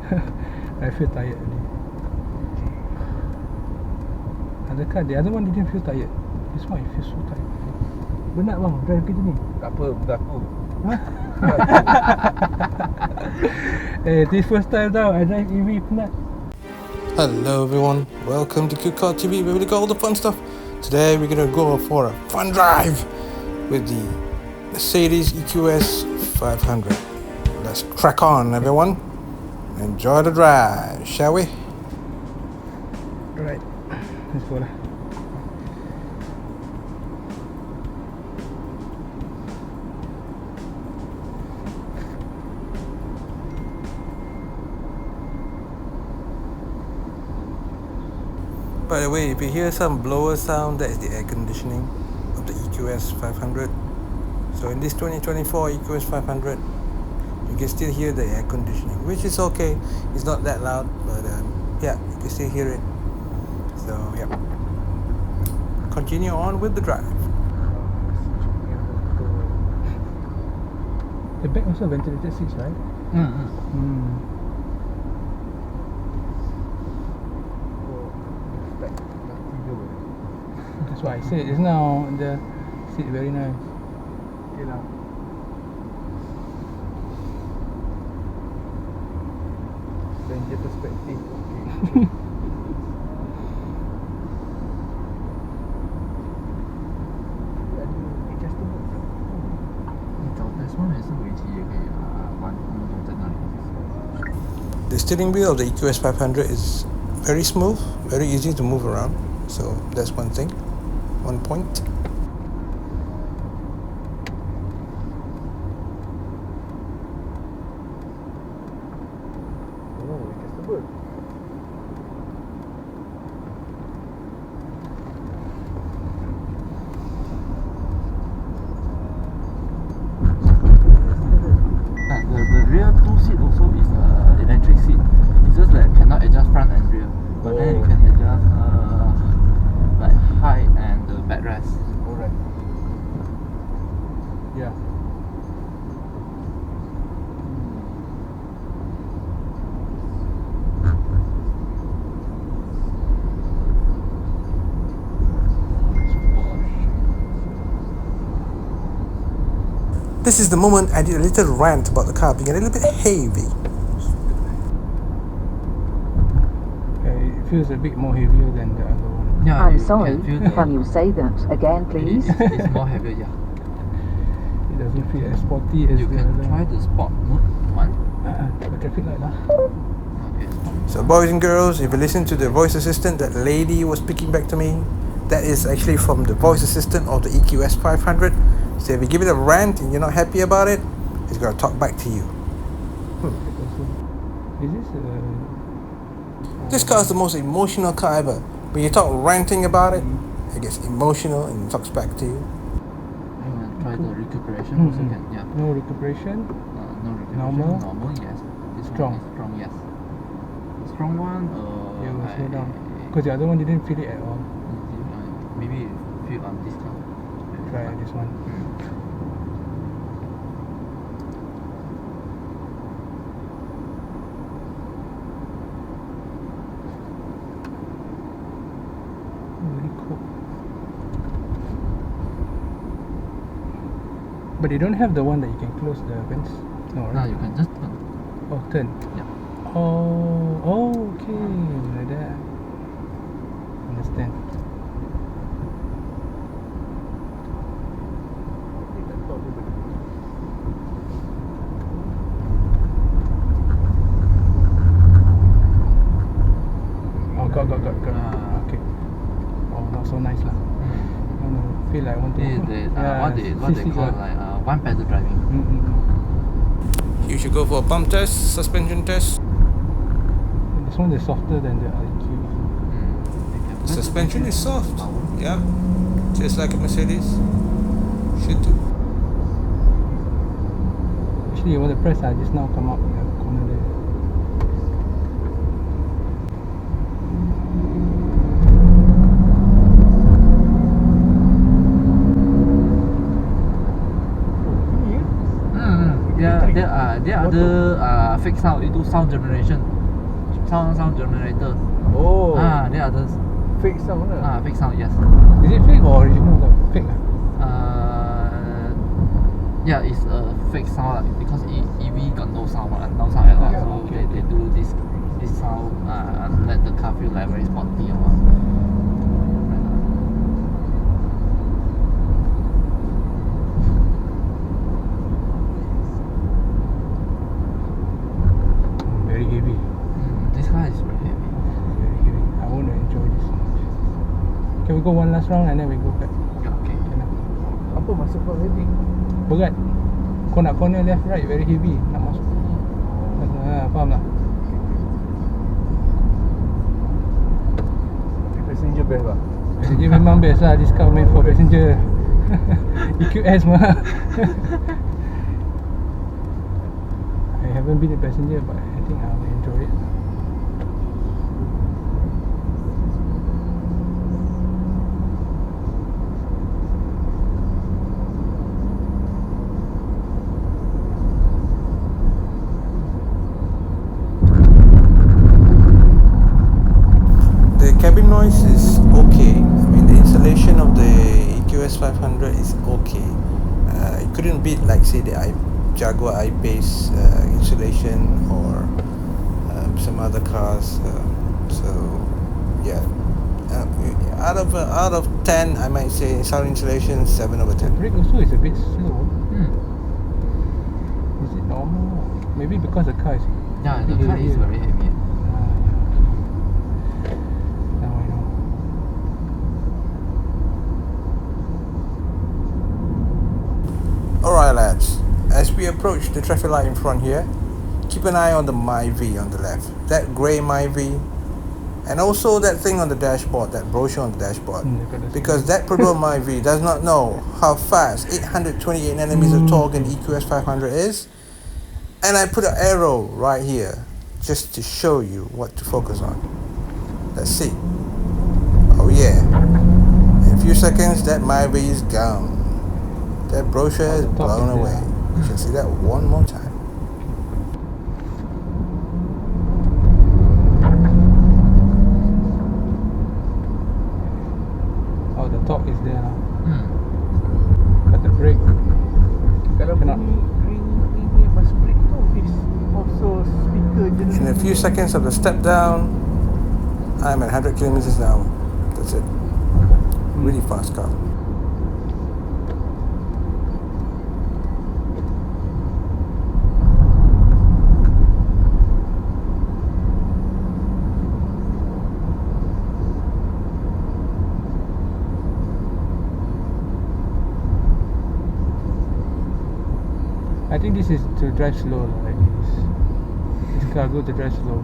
I feel tired already. The other one didn't feel tired. This one I feel so tired. Penat bang drive kerja ni. Tak apa, berlaku. This first time tau I drive EV penat. Hello everyone, welcome to Car TV where we look at all the fun stuff. Today we're gonna go for a fun drive with the Mercedes EQS 500. Let's crack on everyone. Enjoy the drive, shall we? Alright, let's go lah. By the way, if you hear some blower sound, that is the air conditioning of the EQS 500. So in this 2024 EQS 500, you can still hear the air conditioning, which is okay. It's not that loud, but yeah, you can still hear it. So yeah, continue on with the drive. The back also ventilated seats, right? That's what I said just now. The seat very nice. Okay lah. Stranger perspective. Okay. The steering wheel of the EQS 500 is very smooth, very easy to move around. So that's one thing, one point. The rear two seat also is electric seat. It's just that cannot adjust front and rear, but then you can adjust like height and the backrest. Alright. Yeah. This is the moment I did a little rant about the car being a little bit heavy. It feels a bit more heavier than the other one. Yeah, I'm you sorry, can feel can you say that again, please? It's more heavier, yeah. It doesn't feel as sporty as You the can other try the sport mode one. The traffic light lah. Okay. So boys and girls, if you listen to the voice assistant, that lady was speaking back to me. That is actually from the voice assistant of the EQS 500. So if you give it a rant and you're not happy about it, it's going to talk back to you. Is this This car is the most emotional car ever. When you talk ranting about it, it gets emotional and it talks back to you. You can try the recuperation also can, yeah. no recuperation? No recuperation. Normal, yes. This Strong. one is strong, yes. Strong one, You will slow down. Because the other one didn't feel it at all. Maybe you feel on this car. Try this one. Really cool. But they don't have the one that you can close the vents. No, Now right? you can just turn. Oh, turn. Yeah. Oh, okay, like that. Understand. Oh, got. Okay. Oh, not so nice lah. No, feel like I want to. What they call like one pedal driving. You should go for a pump test, suspension test. This one is softer than the IQ. The suspension is soft, yeah, just like a Mercedes. Should do. Actually, you want to press, I just now come up in the corner there. Dia ada fake sound, itu sound generation. sound generators. Oh. They are the Fake sound lah. fake sound, yes. Is it fake or original? Fake lah. Yeah, it's a fake sound because EV got no sound at all. Yeah, So okay, they do this sound let the car feel like very sporty or what. Very heavy. This car is very heavy. Very heavy. I want to enjoy this so much. Can we go one last round and then we go back? Yeah, okay. Can I? Apa maksud kau heavy? Berat. Kau nak corner left right very heavy. Nak masuk. Faham tak? Passenger best lah. Passenger memang best lah. This car made for passenger. EQS mah. I haven't been a passenger but I think I will enjoy it. The cabin noise is okay. I mean, the installation of the EQS 500 is okay. It couldn't beat, like, say, the Jaguar I-Pace insulation or some other cars. So, yeah. Out of 10, I might say sound insulation 7 over 10. Brake also is a bit slow. Is it normal? Maybe because the car is Yeah, the car is very heavy. Now I know. Alright lads, as we approach the traffic light in front here, keep an eye on the MyV on the left. That grey MyV, and also that thing on the dashboard, that brochure on the dashboard. Because that Purdue MyV does not know how fast 828 nanometers of torque in EQS 500 is. And I put an arrow right here just to show you what to focus on. Let's see. Oh yeah. In a few seconds that MyV is gone. That brochure is blown away. You should see that one more time. Oh, the top is there now. But the brake Kalau cannot. ini mas brake tu is also speaker In a few seconds of the step down, I'm at 100 kilometers an hour. That's it. Really fast car. I think this is to drive slow like this. This car go to drive slow.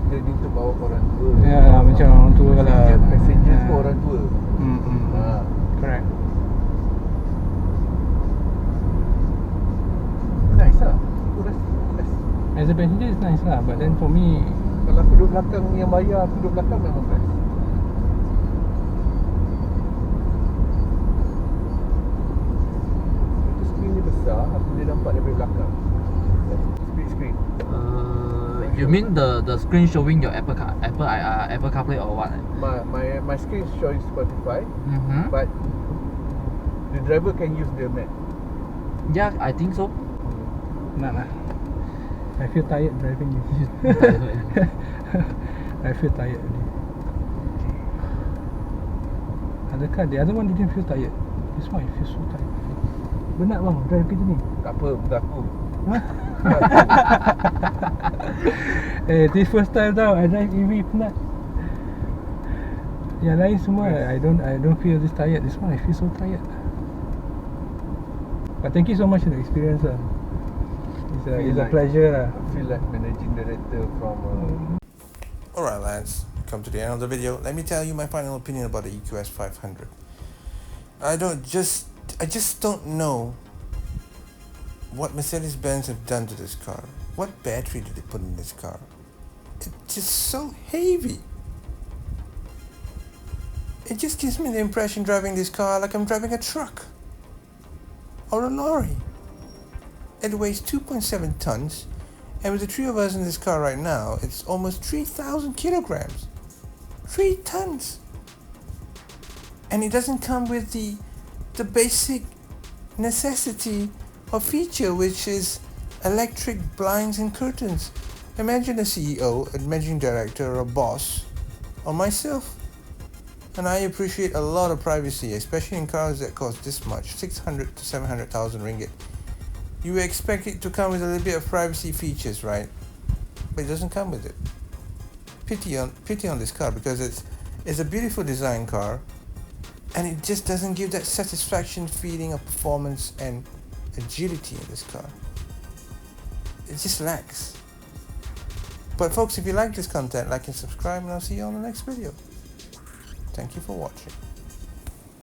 Dia ni untuk bawa orang tua. Ya, macam orang tua lah. Passenger pun orang tua. Correct. Nice lah. Aku rasa nice. As a passenger it's nice lah, but then for me, Kalau aku duduk belakang yang bayar, aku duduk belakang memang best. Itu screen ni besar, aku boleh nampak daripada belakang. Split screen. You mean the screen showing your Apple CarPlay or what? My screen is showing Spotify, Mm-hmm. but the driver can use the map. Yeah, I think so. nak lah. I feel tired driving this. I feel tired already. The other one didn't feel tired. This one I feel so tired. Penat bang drive kerja ni. Tak apa, berlaku. This first time tau I drive EV penat. Yang lain semua I don't feel this tired. This one I feel so tired. But thank you so much for the experience lah. It's a pleasure lah. I feel like managing director from Alright lads, come to the end of the video. Let me tell you my final opinion about the EQS 500. I just don't know what Mercedes Benz have done to this car. What battery did they put in this car? It's just so heavy. It just gives me the impression driving this car like I'm driving a truck. or a lorry. It weighs 2.7 tons, and with the three of us in this car right now, it's almost 3,000 kilograms. 3 tons! And it doesn't come with the basic necessity or feature, which is electric blinds and curtains. Imagine a CEO, a managing director, or a boss, or myself. And I appreciate a lot of privacy, especially in cars that cost this much, 600 to 700,000 ringgit. You expect it to come with a little bit of privacy features, right? But it doesn't come with it. Pity on this car, because it's a beautiful design car, and it just doesn't give that satisfaction feeling of performance and agility in this car. It just lacks. But folks, if you like this content, like and subscribe, and I'll see you on the next video. Thank you for watching.